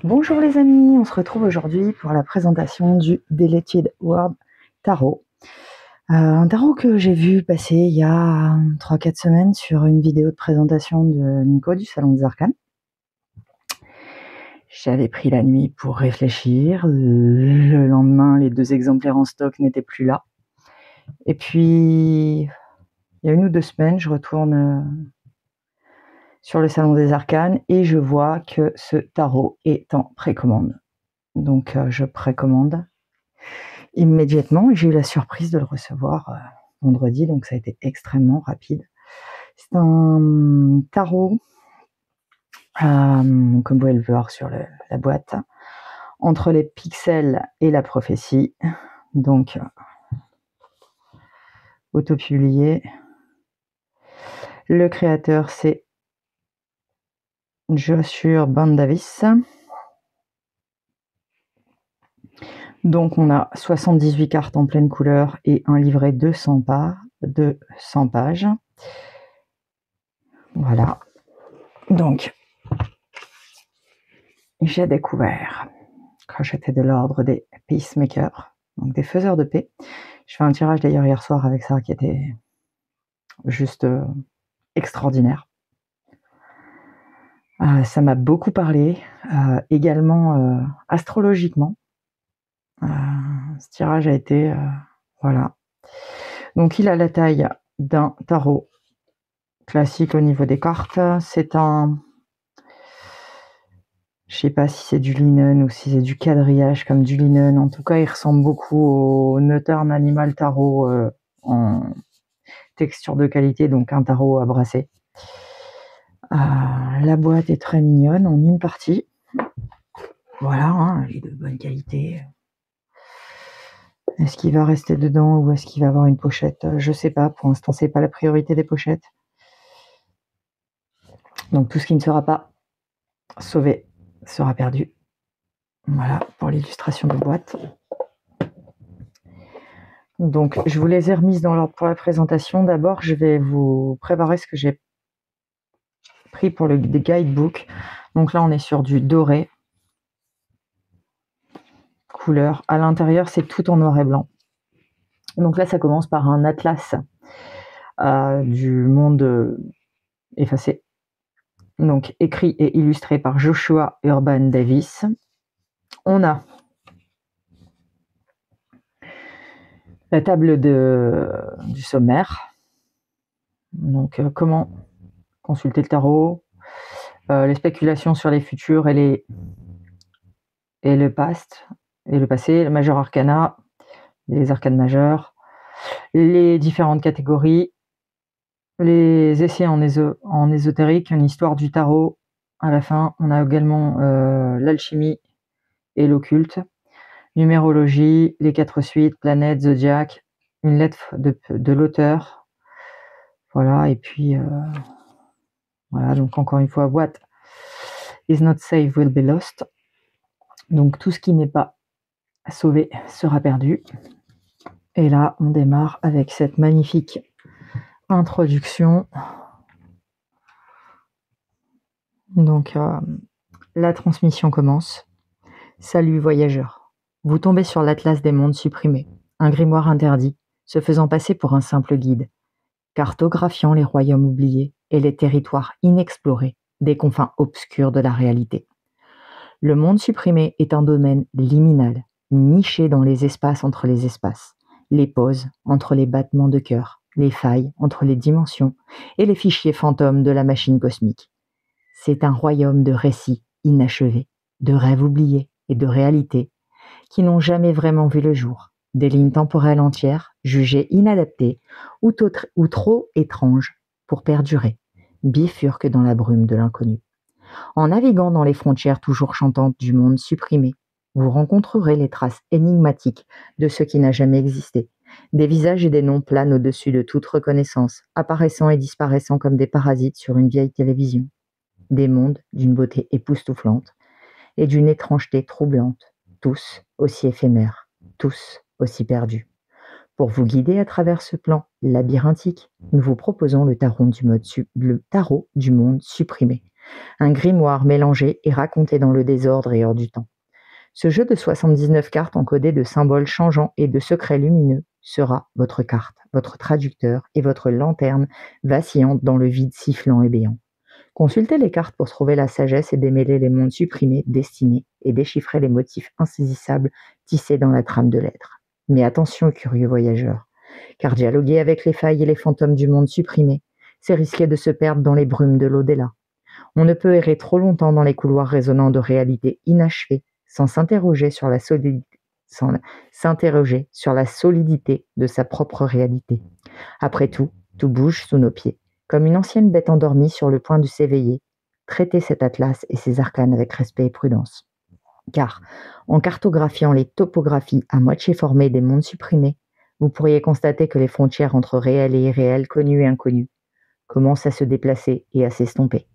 Bonjour les amis, on se retrouve aujourd'hui pour la présentation du Deleted World Tarot. Un tarot que j'ai vu passer il y a 3-4 semaines sur une vidéo de présentation de Nico du Salon des Arcanes. J'avais pris la nuit pour réfléchir. Le lendemain, les 2 exemplaires en stock n'étaient plus là. Et puis, il y a 1 ou 2 semaines, je retourne sur le Salon des Arcanes et je vois que ce tarot est en précommande. Donc, je précommande immédiatement et j'ai eu la surprise de le recevoir vendredi, donc ça a été extrêmement rapide. C'est un tarot, comme vous pouvez le voir sur la boîte, entre les pixels et la prophétie, donc autopublié. Le créateur, c'est Joshua Bandavis. Donc on a 78 cartes en pleine couleur et un livret de 100 pages. Voilà. Donc, j'ai découvert quand j'étais de l'ordre des peacemakers, donc des faiseurs de paix. Je fais un tirage d'ailleurs hier soir avec ça qui était juste extraordinaire. Ça m'a beaucoup parlé, également astrologiquement. Ce tirage a été voilà. Donc il a la taille d'un tarot classique au niveau des cartes. C'est un, je sais pas si c'est du linen ou si c'est du quadrillage comme du linen. En tout cas, il ressemble beaucoup au Nocturne Animal Tarot en texture de qualité, donc un tarot à brasser. La boîte est très mignonne en une partie. Voilà, hein, elle est de bonne qualité. Est-ce qu'il va rester dedans ou est-ce qu'il va avoir une pochette? Je sais pas, pour l'instant c'est pas la priorité des pochettes. Donc tout ce qui ne sera pas sauvé sera perdu. Voilà pour l'illustration de boîte. Donc je vous les ai remises dans l'ordre pour la présentation. D'abord je vais vous préparer ce que j'ai pris pour le guidebook. Donc là on est sur du doré. Couleur. À l'intérieur c'est tout en noir et blanc. Donc là ça commence par un atlas du monde effacé. Donc écrit et illustré par Joshua Urban Davis. On a la table du sommaire. Donc comment consulter le tarot, les spéculations sur les futurs et le passé, le majeur arcana, les arcanes majeures, les différentes catégories, les essais en ésotérique, une histoire du tarot. À la fin, on a également l'alchimie et l'occulte, numérologie, les 4 suites, planètes, zodiaque, une lettre de l'auteur. Voilà, et puis voilà, donc encore une fois, what is not saved will be lost. Donc tout ce qui n'est pas sauvé sera perdu. Et là, on démarre avec cette magnifique introduction. Donc la transmission commence. Salut voyageurs. Vous tombez sur l'Atlas des mondes supprimés, un grimoire interdit, se faisant passer pour un simple guide, cartographiant les royaumes oubliés et les territoires inexplorés des confins obscurs de la réalité. Le monde supprimé est un domaine liminal, niché dans les espaces entre les espaces, les pauses entre les battements de cœur, les failles entre les dimensions et les fichiers fantômes de la machine cosmique. C'est un royaume de récits inachevés, de rêves oubliés et de réalités qui n'ont jamais vraiment vu le jour, des lignes temporelles entières jugées inadaptées ou trop étranges pour perdurer, bifurquent dans la brume de l'inconnu. En naviguant dans les frontières toujours chantantes du monde supprimé, vous rencontrerez les traces énigmatiques de ce qui n'a jamais existé, des visages et des noms planent au-dessus de toute reconnaissance, apparaissant et disparaissant comme des parasites sur une vieille télévision. Des mondes d'une beauté époustouflante et d'une étrangeté troublante, tous aussi éphémères, tous aussi perdus. Pour vous guider à travers ce plan labyrinthique, nous vous proposons le tarot du monde supprimé, Un grimoire mélangé et raconté dans le désordre et hors du temps. Ce jeu de 79 cartes encodées de symboles changeants et de secrets lumineux sera votre carte, votre traducteur et votre lanterne vacillante dans le vide sifflant et béant. Consultez les cartes pour trouver la sagesse et démêler les mondes supprimés, destinés, et déchiffrer les motifs insaisissables tissés dans la trame de l'être. Mais attention, curieux voyageurs, car dialoguer avec les failles et les fantômes du monde supprimé, c'est risquer de se perdre dans les brumes de l'au-delà. On ne peut errer trop longtemps dans les couloirs résonnants de réalités inachevées sans s'interroger sur la solidité de sa propre réalité. Après tout bouge sous nos pieds. Comme une ancienne bête endormie sur le point de s'éveiller, traitez cet atlas et ses arcanes avec respect et prudence. Car, en cartographiant les topographies à moitié formées des mondes supprimés, vous pourriez constater que les frontières entre réel et irréel, connu et inconnu, commencent à se déplacer et à s'estomper.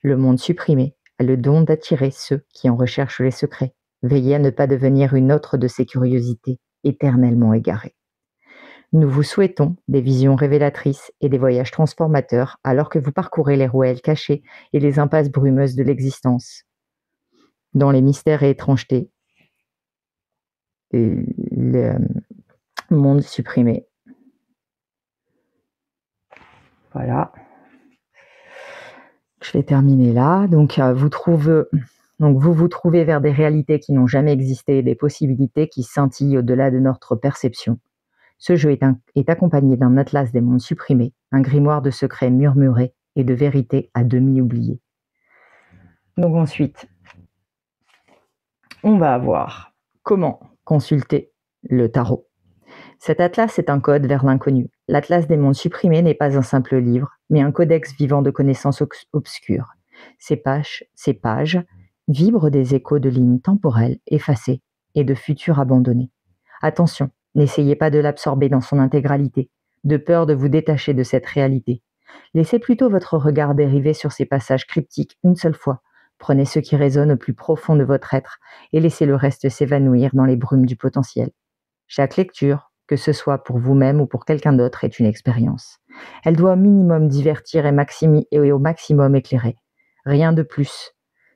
Le monde supprimé a le don d'attirer ceux qui en recherchent les secrets. Veillez à ne pas devenir une autre de ces curiosités éternellement égarées. Nous vous souhaitons des visions révélatrices et des voyages transformateurs alors que vous parcourez les rouelles cachées et les impasses brumeuses de l'existence. Dans les mystères et étrangetés, le monde supprimé. Voilà. Je vais terminer là. Donc, vous vous trouvez vers des réalités qui n'ont jamais existé, des possibilités qui scintillent au-delà de notre perception. Ce jeu est accompagné d'un atlas des mondes supprimés, un grimoire de secrets murmurés et de vérités à demi oubliées. Donc ensuite, on va avoir comment consulter le tarot. Cet atlas est un code vers l'inconnu. L'atlas des mondes supprimés n'est pas un simple livre, mais un codex vivant de connaissances obscures. Ces pages vibrent des échos de lignes temporelles effacées et de futurs abandonnés. Attention, n'essayez pas de l'absorber dans son intégralité, de peur de vous détacher de cette réalité. Laissez plutôt votre regard dériver sur ces passages cryptiques une seule fois. Prenez ce qui résonne au plus profond de votre être et laissez le reste s'évanouir dans les brumes du potentiel. Chaque lecture, que ce soit pour vous-même ou pour quelqu'un d'autre, est une expérience. Elle doit au minimum divertir et au maximum éclairer. Rien de plus.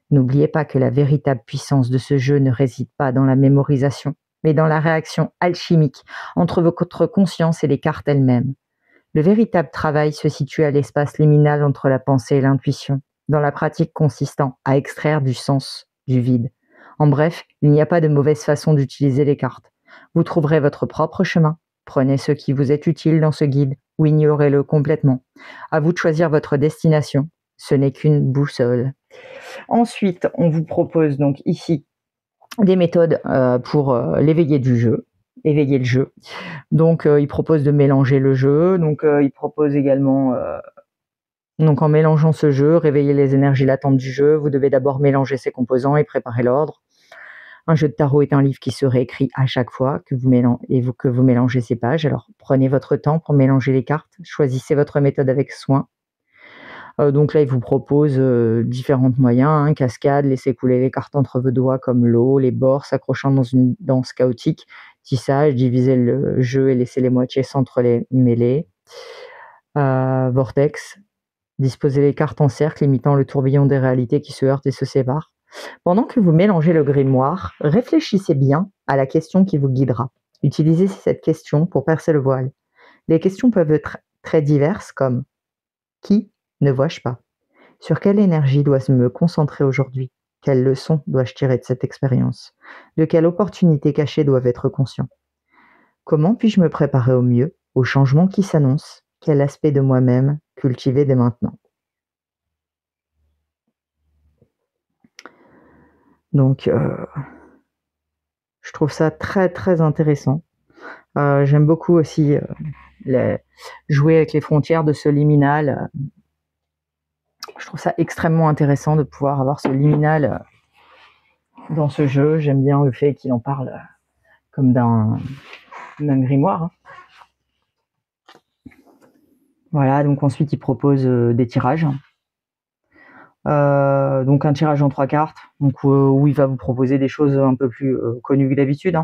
N'oubliez pas que la véritable puissance de ce jeu ne réside pas dans la mémorisation, mais dans la réaction alchimique entre votre conscience et les cartes elles-mêmes. Le véritable travail se situe à l'espace liminal entre la pensée et l'intuition, dans la pratique consistant à extraire du sens du vide. En bref, il n'y a pas de mauvaise façon d'utiliser les cartes. Vous trouverez votre propre chemin. Prenez ce qui vous est utile dans ce guide ou ignorez-le complètement. À vous de choisir votre destination. Ce n'est qu'une boussole. Ensuite, on vous propose donc ici des méthodes pour éveiller le jeu. Donc, il propose de mélanger le jeu. Donc, il propose également, en mélangeant ce jeu, réveiller les énergies latentes du jeu. Vous devez d'abord mélanger ses composants et préparer l'ordre. Un jeu de tarot est un livre qui se réécrit à chaque fois que vous mélangez ces pages. Alors, prenez votre temps pour mélanger les cartes. Choisissez votre méthode avec soin. Donc là, il vous propose différents moyens, cascade, laisser couler les cartes entre vos doigts comme l'eau, les bords s'accrochant dans une danse chaotique, tissage, diviser le jeu et laisser les moitiés s'entremêler, vortex, disposer les cartes en cercle, imitant le tourbillon des réalités qui se heurtent et se séparent. Pendant que vous mélangez le grimoire, réfléchissez bien à la question qui vous guidera. Utilisez cette question pour percer le voile. Les questions peuvent être très diverses comme « Qui ne vois-je pas ? Sur quelle énergie dois-je me concentrer aujourd'hui ? Quelles leçons dois-je tirer de cette expérience ? De quelles opportunités cachées doivent être conscients ? Comment puis-je me préparer au mieux aux changements qui s'annoncent ? Quel aspect de moi-même cultiver dès maintenant ? Donc, je trouve ça très, très intéressant. J'aime beaucoup aussi jouer avec les frontières de ce liminal. Je trouve ça extrêmement intéressant de pouvoir avoir ce liminal dans ce jeu. J'aime bien le fait qu'il en parle comme d'un grimoire. Voilà, donc ensuite il propose des tirages. Donc un tirage en 3 cartes, donc où il va vous proposer des choses un peu plus connues que d'habitude,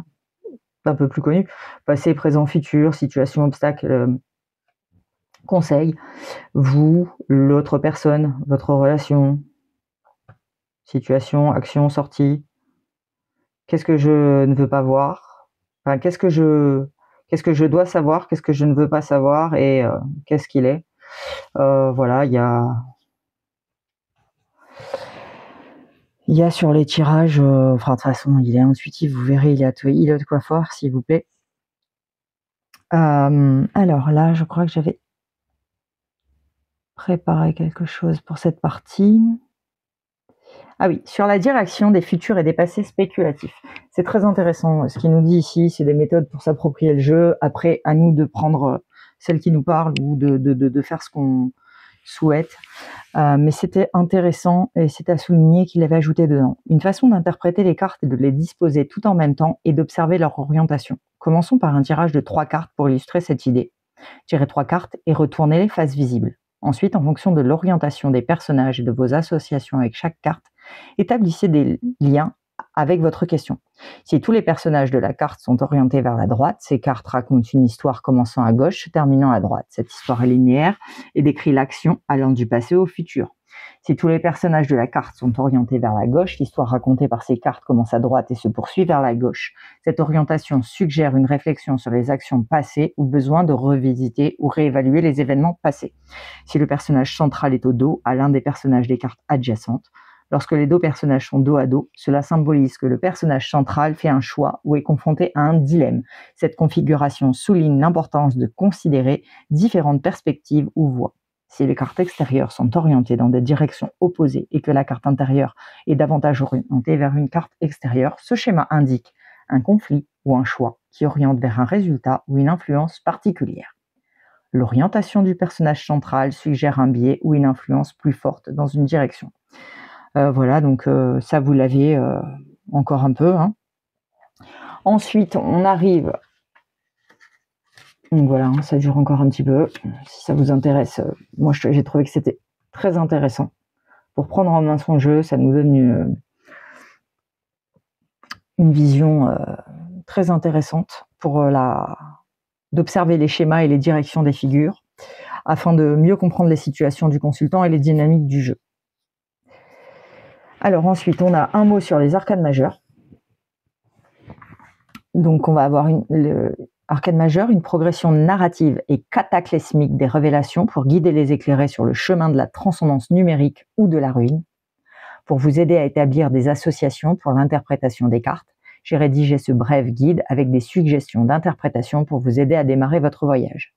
un peu plus connues. Passé, présent, futur, situation, obstacle, conseil. Vous, l'autre personne, votre relation, situation, action, sortie. Qu'est-ce que je ne veux pas voir? Enfin, qu'est-ce que je dois savoir? Qu'est-ce que je ne veux pas savoir? Et qu'est-ce qu'il est? Voilà, il y a sur les tirages, enfin, de toute façon, il est intuitif, vous verrez, il a de quoi voir, s'il vous plaît. Alors là, je crois que j'avais préparé quelque chose pour cette partie. Ah oui, sur la direction des futurs et des passés spéculatifs. C'est très intéressant. Ce qu'il nous dit ici, c'est des méthodes pour s'approprier le jeu. Après, à nous de prendre celle qui nous parle ou de faire ce qu'on souhaite. Mais c'était intéressant et c'est à souligner qu'il avait ajouté dedans. Une façon d'interpréter les cartes et de les disposer tout en même temps et d'observer leur orientation. Commençons par un tirage de 3 cartes pour illustrer cette idée. Tirez 3 cartes et retournez-les face visible. Ensuite, en fonction de l'orientation des personnages et de vos associations avec chaque carte, établissez des liens avec votre question. Si tous les personnages de la carte sont orientés vers la droite, ces cartes racontent une histoire commençant à gauche, se terminant à droite. Cette histoire est linéaire et décrit l'action allant du passé au futur. Si tous les personnages de la carte sont orientés vers la gauche, l'histoire racontée par ces cartes commence à droite et se poursuit vers la gauche. Cette orientation suggère une réflexion sur les actions passées ou besoin de revisiter ou réévaluer les événements passés. Si le personnage central est au dos à l'un des personnages des cartes adjacentes, lorsque les deux personnages sont dos à dos, cela symbolise que le personnage central fait un choix ou est confronté à un dilemme. Cette configuration souligne l'importance de considérer différentes perspectives ou voies. Si les cartes extérieures sont orientées dans des directions opposées et que la carte intérieure est davantage orientée vers une carte extérieure, ce schéma indique un conflit ou un choix qui oriente vers un résultat ou une influence particulière. L'orientation du personnage central suggère un biais ou une influence plus forte dans une direction. Voilà, donc ça vous l'avez encore un peu. Hein. Ensuite, on arrive. Donc voilà, ça dure encore un petit peu. Si ça vous intéresse, moi j'ai trouvé que c'était très intéressant. Pour prendre en main son jeu, ça nous donne une vision très intéressante pour d'observer les schémas et les directions des figures afin de mieux comprendre les situations du consultant et les dynamiques du jeu. Alors ensuite, on a un mot sur les arcanes majeures. Donc on va avoir arcane majeure, une progression narrative et cataclysmique des révélations pour guider les éclairés sur le chemin de la transcendance numérique ou de la ruine. Pour vous aider à établir des associations pour l'interprétation des cartes, j'ai rédigé ce bref guide avec des suggestions d'interprétation pour vous aider à démarrer votre voyage.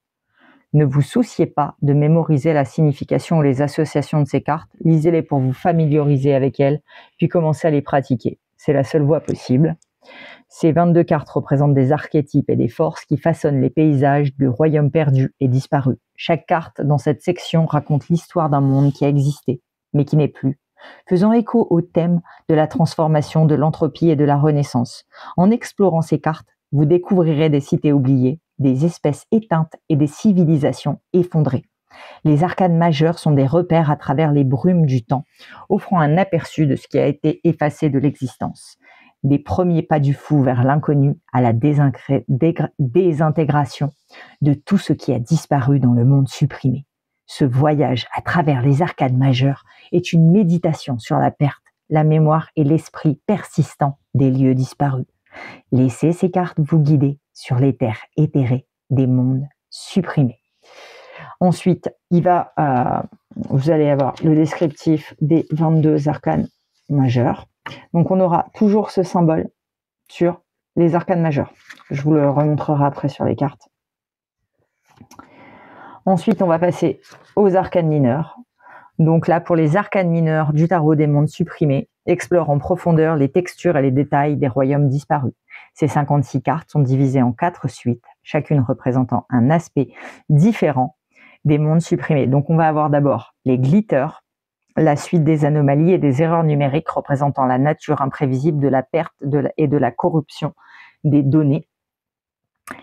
Ne vous souciez pas de mémoriser la signification ou les associations de ces cartes, lisez-les pour vous familiariser avec elles, puis commencez à les pratiquer. C'est la seule voie possible. Ces 22 cartes représentent des archétypes et des forces qui façonnent les paysages du royaume perdu et disparu. Chaque carte dans cette section raconte l'histoire d'un monde qui a existé, mais qui n'est plus, faisant écho au thème de la transformation, de l'entropie et de la renaissance. En explorant ces cartes, vous découvrirez des cités oubliées, des espèces éteintes et des civilisations effondrées. Les arcanes majeures sont des repères à travers les brumes du temps, offrant un aperçu de ce qui a été effacé de l'existence. Des premiers pas du fou vers l'inconnu à la désintégration de tout ce qui a disparu dans le monde supprimé. Ce voyage à travers les arcanes majeures est une méditation sur la perte, la mémoire et l'esprit persistant des lieux disparus. Laissez ces cartes vous guider sur les terres éthérées des mondes supprimés. Ensuite, vous allez avoir le descriptif des 22 arcanes majeures. Donc, on aura toujours ce symbole sur les arcanes majeures. Je vous le remontrerai après sur les cartes. Ensuite, on va passer aux arcanes mineures. Donc là, pour les arcanes mineures du tarot des mondes supprimés, explore en profondeur les textures et les détails des royaumes disparus. Ces 56 cartes sont divisées en 4 suites, chacune représentant un aspect différent des mondes supprimés. Donc on va avoir d'abord les glitters, la suite des anomalies et des erreurs numériques représentant la nature imprévisible de la perte et de la corruption des données.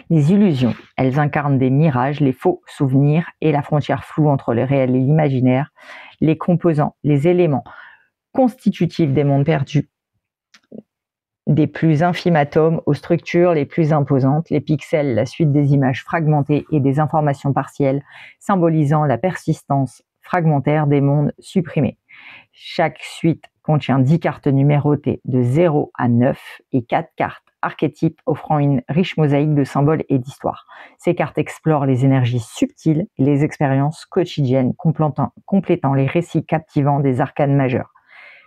Les illusions, elles incarnent des mirages, les faux souvenirs et la frontière floue entre le réel et l'imaginaire, les composants, les éléments constitutifs des mondes perdus, des plus infimes atomes aux structures les plus imposantes, les pixels, la suite des images fragmentées et des informations partielles, symbolisant la persistance fragmentaire des mondes supprimés. Chaque suite contient 10 cartes numérotées de 0 à 9 et 4 cartes archétypes offrant une riche mosaïque de symboles et d'histoires. Ces cartes explorent les énergies subtiles et les expériences quotidiennes, complétant les récits captivants des arcanes majeures.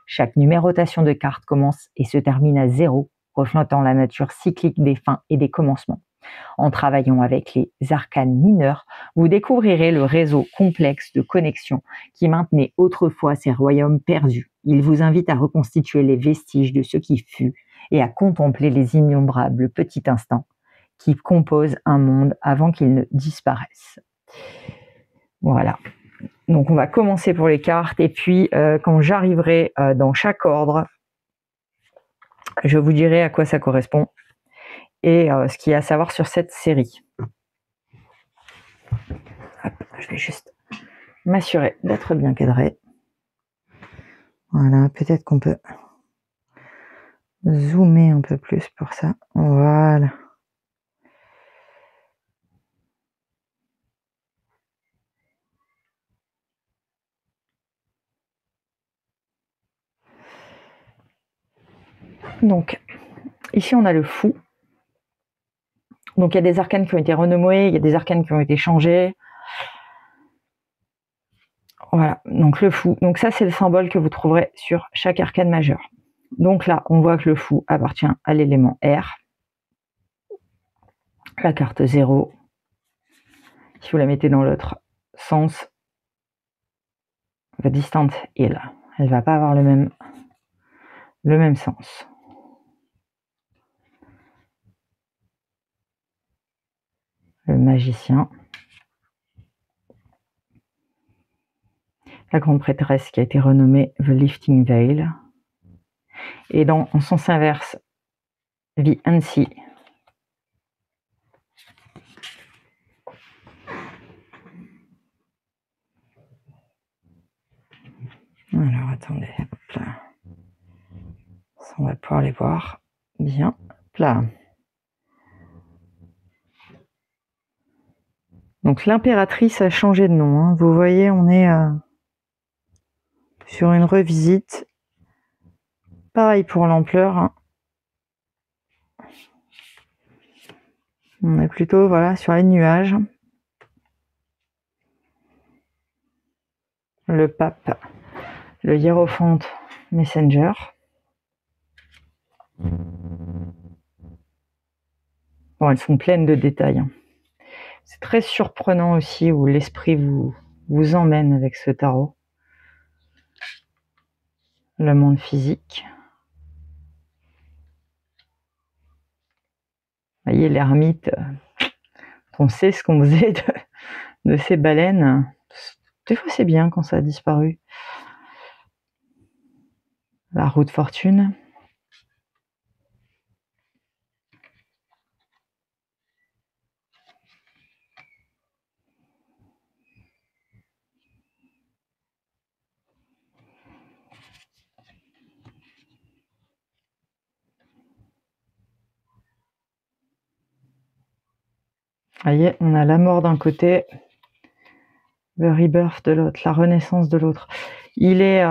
Chaque numérotation de cartes commence et se termine à 0, reflétant la nature cyclique des fins et des commencements. En travaillant avec les arcanes mineurs, vous découvrirez le réseau complexe de connexions qui maintenait autrefois ces royaumes perdus. Il vous invite à reconstituer les vestiges de ce qui fut et à contempler les innombrables petits instants qui composent un monde avant qu'il ne disparaisse. Voilà. Donc on va commencer pour les cartes et puis quand j'arriverai dans chaque ordre, je vous dirai à quoi ça correspond et ce qu'il y a à savoir sur cette série. Hop, je vais juste m'assurer d'être bien cadré. Voilà, peut-être qu'on peut zoomer un peu plus pour ça. Voilà. Donc, ici on a le fou. Donc il y a des arcanes qui ont été renommés, il y a des arcanes qui ont été changés. Voilà, donc le fou. Donc ça, c'est le symbole que vous trouverez sur chaque arcane majeur. Donc là, on voit que le fou appartient à l'élément air. La carte 0, si vous la mettez dans l'autre sens, the distant hill, elle ne va pas avoir le même sens. Le magicien. La grande prêtresse qui a été renommée The Lifting Veil. Et en sens inverse, The Unseen. Alors attendez, hop là. Ça, on va pouvoir les voir bien là. Donc l'impératrice a changé de nom. Hein. Vous voyez, on est sur une revisite. Pareil pour l'ampleur. Hein. On est plutôt sur les nuages. Le pape, le hiérophant messenger. Bon, elles sont pleines de détails. Hein. C'est très surprenant aussi où l'esprit vous emmène avec ce tarot. Le monde physique. Vous voyez, l'ermite, on sait ce qu'on faisait de ces baleines. Des fois, c'est bien quand ça a disparu. La roue de fortune. Vous voyez, on a la mort d'un côté, le rebirth de l'autre, la renaissance de l'autre. Il est,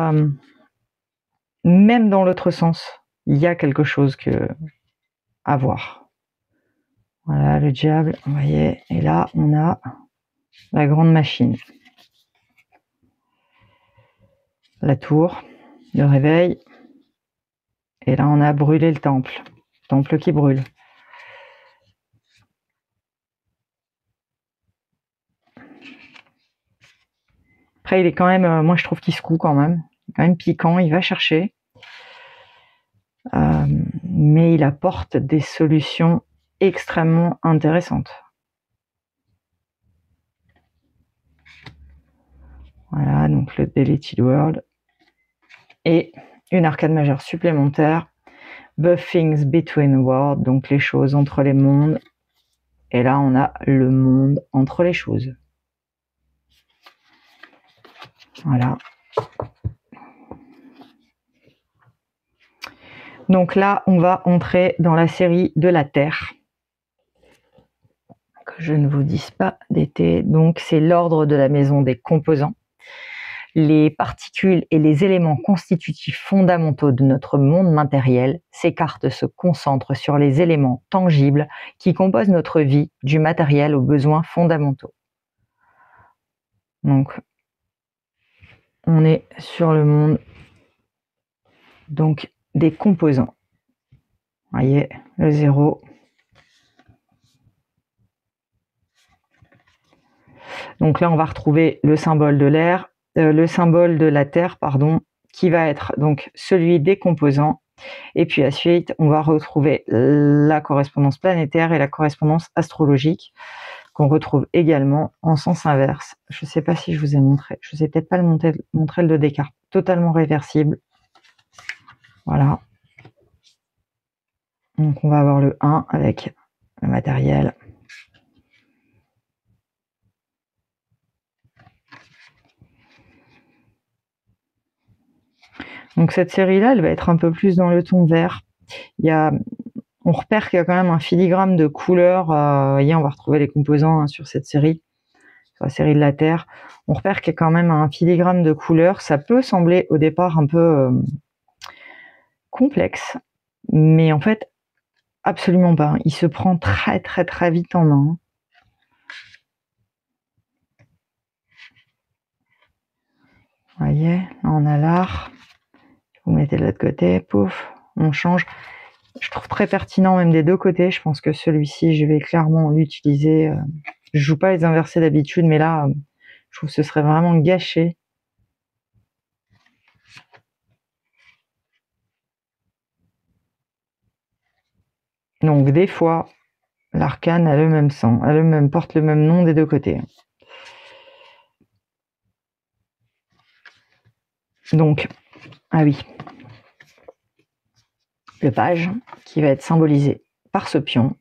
même dans l'autre sens, il y a quelque chose à voir. Voilà, le diable, vous voyez, et là, on a la grande machine. La tour, le réveil, et là, on a brûlé le temple qui brûle. Après, il est quand même, moi je trouve qu'il secoue quand même. Il est quand même piquant, il va chercher. Mais il apporte des solutions extrêmement intéressantes. Voilà, donc le Deleted World. Et une arcane majeure supplémentaire. The Things Between Worlds, donc les choses entre les mondes. Et là, on a le monde entre les choses. Voilà. Donc là, on va entrer dans la série de la Terre. Que je ne vous dise pas d'été. Donc, c'est l'ordre de la maison des composants. Les particules et les éléments constitutifs fondamentaux de notre monde matériel, ces cartes se concentrent sur les éléments tangibles qui composent notre vie, du matériel aux besoins fondamentaux. Donc, on est sur le monde donc des composants. Vous voyez, le 0. Donc là, on va retrouver le symbole de l'air, le symbole de la Terre, pardon, qui va être donc celui des composants. Et puis ensuite, on va retrouver la correspondance planétaire et la correspondance astrologique qu'on retrouve également en sens inverse. Je ne sais pas si je vous ai montré. Je ne sais peut-être pas le montrer le Descartes. Totalement réversible. Voilà. Donc on va avoir le 1 avec le matériel. Donc cette série-là, elle va être un peu plus dans le ton vert. On repère qu'il y a quand même un filigrane de couleurs. Voyez, on va retrouver les composants sur cette série, sur la série de la Terre. On repère qu'il y a quand même un filigrane de couleurs. Ça peut sembler au départ un peu complexe, mais en fait, absolument pas. Il se prend très très très vite en main. Vous voyez, là on a l'art. Vous mettez de l'autre côté, pouf, on change. Je trouve très pertinent même des deux côtés. Je pense que celui-ci, je vais clairement l'utiliser. Je joue pas les inversés d'habitude, mais là, je trouve que ce serait vraiment gâché. Donc des fois, l'arcane a le même sens, porte le même nom des deux côtés. Donc, ah oui, le page qui va être symbolisé par ce pion.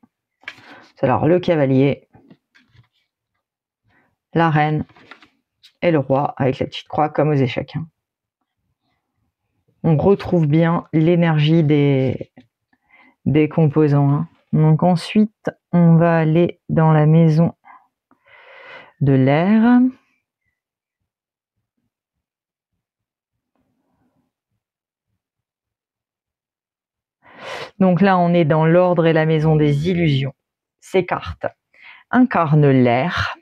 Alors le cavalier, la reine et le roi avec la petite croix comme aux échecs. On retrouve bien l'énergie des composants. Donc ensuite, on va aller dans la maison de l'air. Donc là, on est dans l'ordre et la maison des illusions. Ces cartes incarnent l'air,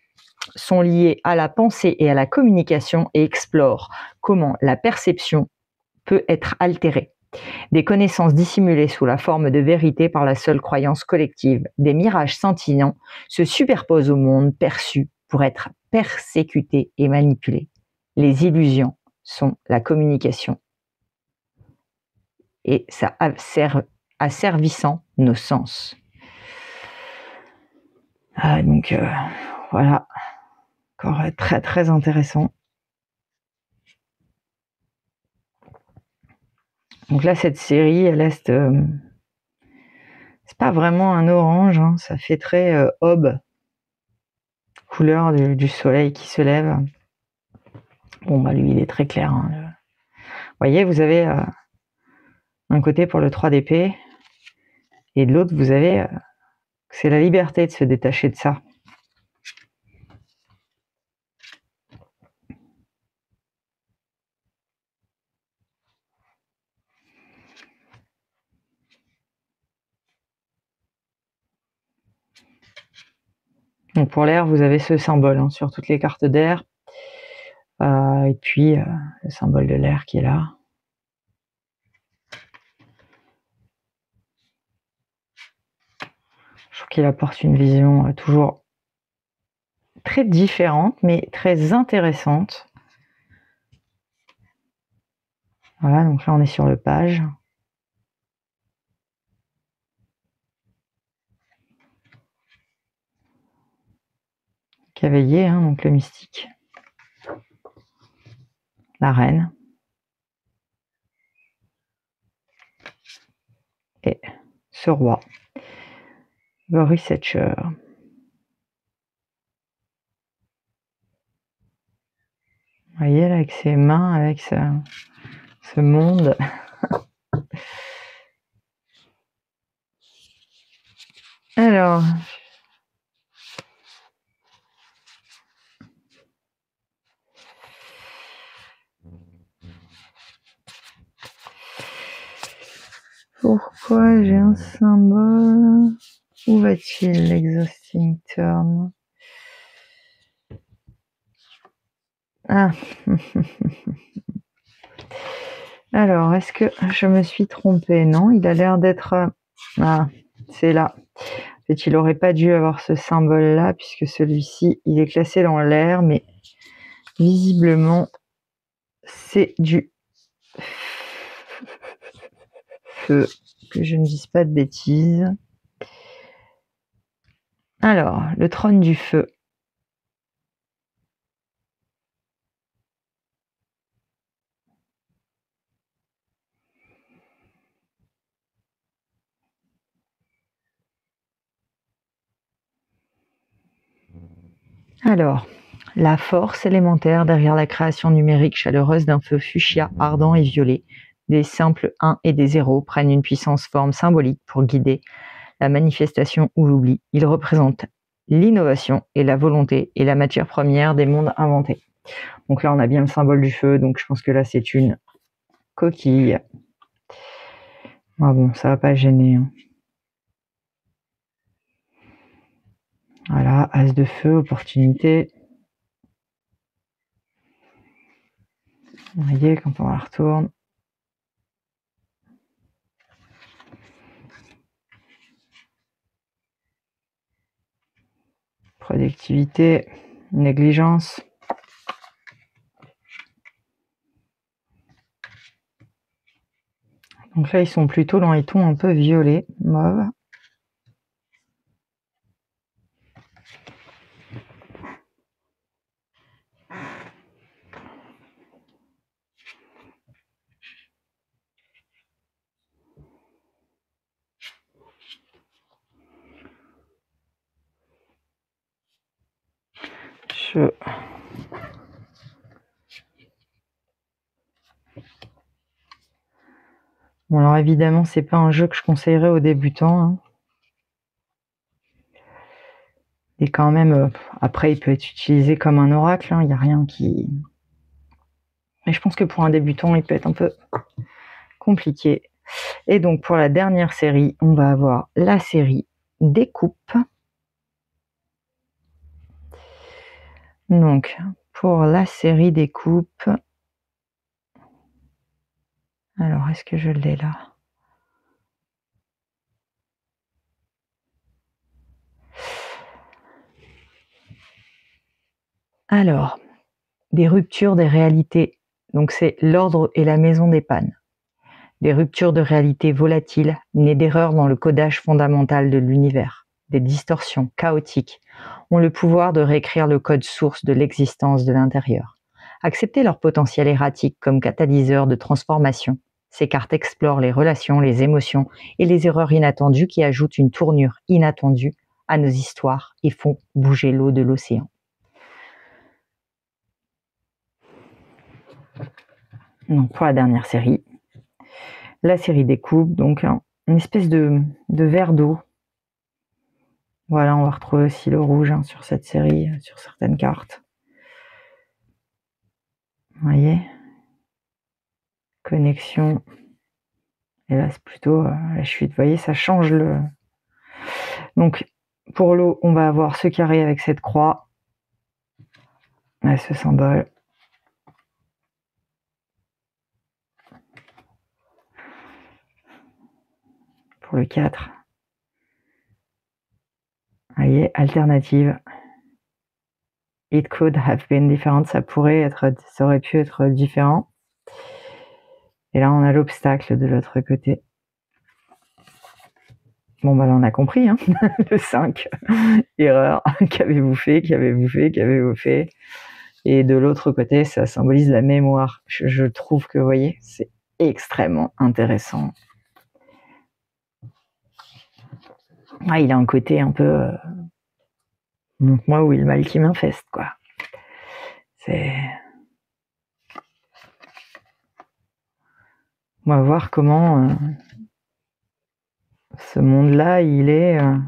sont liées à la pensée et à la communication et explorent comment la perception peut être altérée. Des connaissances dissimulées sous la forme de vérité par la seule croyance collective, des mirages scintillants se superposent au monde perçu pour être persécuté et manipulé. Les illusions sont la communication et ça asservissant nos sens. Donc voilà, encore très très intéressant. Donc là, cette série, elle est, c'est pas vraiment un orange, hein, ça fait très aube, couleur du soleil qui se lève. Bon, bah lui, il est très clair. Hein, Vous voyez, vous avez un côté pour le 3 d'épée, et de l'autre, vous avez c'est la liberté de se détacher de ça. Donc pour l'air, vous avez ce symbole hein, sur toutes les cartes d'air. Et puis le symbole de l'air qui est là. Je trouve qu'il apporte une vision toujours très différente, mais très intéressante. Voilà, donc là on est sur le page. Cavalier, hein, donc le mystique. La reine. Et ce roi. Boris Etcher. Vous voyez là avec ses mains, avec ce monde. Alors, fois j'ai un symbole. Où va-t-il l'exhausting turn? Ah. Alors, est-ce que je me suis trompée? Non, il a l'air d'être... Ah, c'est là. En fait, il n'aurait pas dû avoir ce symbole-là, puisque celui-ci, il est classé dans l'air, mais visiblement, c'est du feu. Que je ne dise pas de bêtises. Alors, le trône du feu. Alors, la force élémentaire derrière la création numérique chaleureuse d'un feu fuchsia ardent et violet, des simples 1 et des 0 prennent une puissance forme symbolique pour guider la manifestation ou l'oubli. Ils représentent l'innovation et la volonté et la matière première des mondes inventés. Donc là, on a bien le symbole du feu, donc je pense que là, c'est une coquille. Ah bon, ça va pas gêner. Hein. Voilà, as de feu, opportunité. Vous voyez, quand on la retourne. Productivité, négligence. Donc là, ils sont plutôt dans les tons un peu violets, mauve. Bon, alors évidemment, c'est pas un jeu que je conseillerais aux débutants. Hein. Et quand même, après, il peut être utilisé comme un oracle. Il n'y a rien qui... Mais je pense que pour un débutant, il peut être un peu compliqué. Et donc, pour la dernière série, on va avoir la série des coupes. Donc, pour la série des coupes... Alors, est-ce que je l'ai là? Alors, des ruptures des réalités. Donc, c'est l'ordre et la maison des pannes. Des ruptures de réalité volatiles, nées d'erreurs dans le codage fondamental de l'univers. Des distorsions chaotiques ont le pouvoir de réécrire le code source de l'existence de l'intérieur. Accepter leur potentiel erratique comme catalyseur de transformation. Ces cartes explorent les relations, les émotions et les erreurs inattendues qui ajoutent une tournure inattendue à nos histoires et font bouger l'eau de l'océan. Donc pour la dernière série, la série des coupes, donc une espèce de verre d'eau. Voilà, on va retrouver aussi le rouge sur cette série, sur certaines cartes. Vous voyez, connexion. Et là, c'est plutôt la chute. Vous voyez, ça change le... Donc, pour l'eau, on va avoir ce carré avec cette croix. Là, ce symbole. Pour le 4. Vous voyez, alternative. It could have been different. Ça aurait pu être différent. Et là, on a l'obstacle de l'autre côté. Bon, bah là, on a compris, hein. Le 5. Erreur. Qu'avez-vous fait? Qu'avez-vous fait? Qu'avez-vous fait? Et de l'autre côté, ça symbolise la mémoire. Je trouve que, vous voyez, c'est extrêmement intéressant. Ah, il a un côté un peu... montre-moi où est le mal qui m'infeste, quoi. C'est... On va voir comment ce monde-là, il est... Vous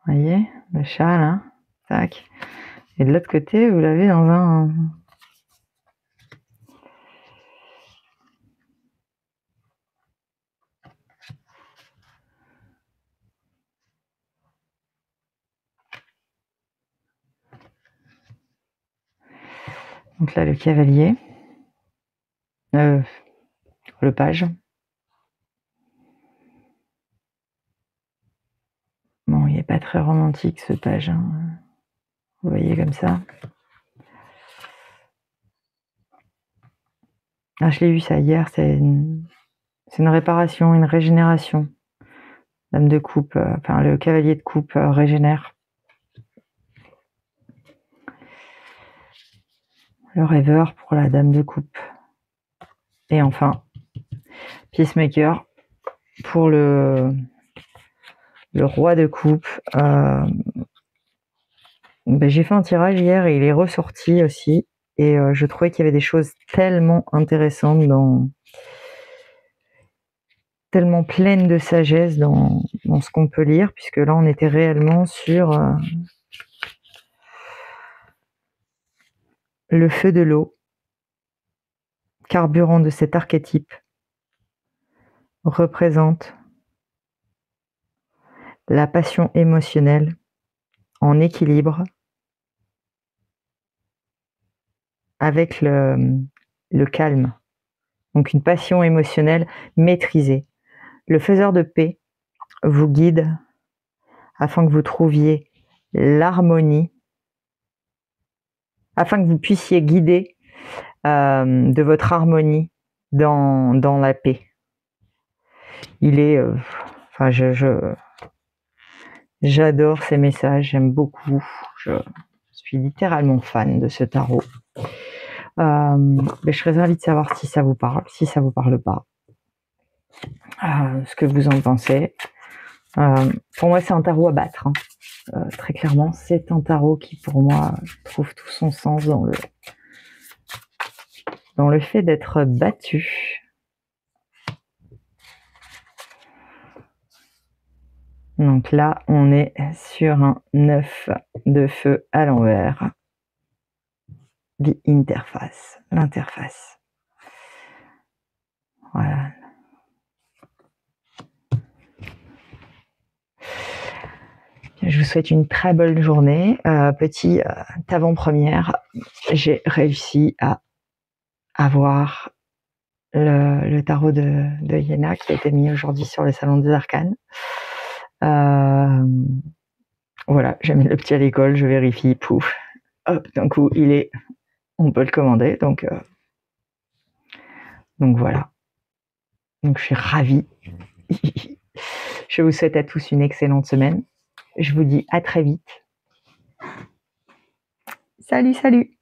voyez, le chat, là. Tac. Et de l'autre côté, vous l'avez dans un... Donc là, le cavalier, le page. Bon, il n'est pas très romantique ce page, hein. Vous voyez comme ça. Ah, je l'ai eu ça hier, c'est une réparation, une régénération. Dame de coupe, enfin le cavalier de coupe régénère. Le rêveur pour la dame de coupe. Et enfin, Peacemaker pour le roi de coupe. J'ai fait un tirage hier et il est ressorti aussi. Et je trouvais qu'il y avait des choses tellement intéressantes tellement pleines de sagesse dans ce qu'on peut lire, puisque là on était réellement sur le feu de l'eau, carburant de cet archétype, représente la passion émotionnelle en équilibre avec le calme. Donc une passion émotionnelle maîtrisée. Le faiseur de paix vous guide afin que vous trouviez l'harmonie, afin que vous puissiez guider de votre harmonie dans la paix. Il est... j'adore ces messages, j'aime beaucoup. Je suis littéralement fan de ce tarot. Je serais ravie de savoir si ça vous parle, si ça vous parle pas. Ce que vous en pensez. Pour moi, c'est un tarot à battre. Très clairement, c'est un tarot qui, pour moi, trouve tout son sens dans le fait d'être battu. Donc là, on est sur un 9 de feu à l'envers. L'interface. Voilà. Je vous souhaite une très bonne journée. Petit avant-première, j'ai réussi à avoir le tarot de Yéna qui a été mis aujourd'hui sur le salon des arcanes. Voilà, j'ai mis le petit à l'école, je vérifie, pouf, hop, d'un coup, on peut le commander, donc voilà. Donc je suis ravie. Je vous souhaite à tous une excellente semaine. Je vous dis à très vite. Salut, salut!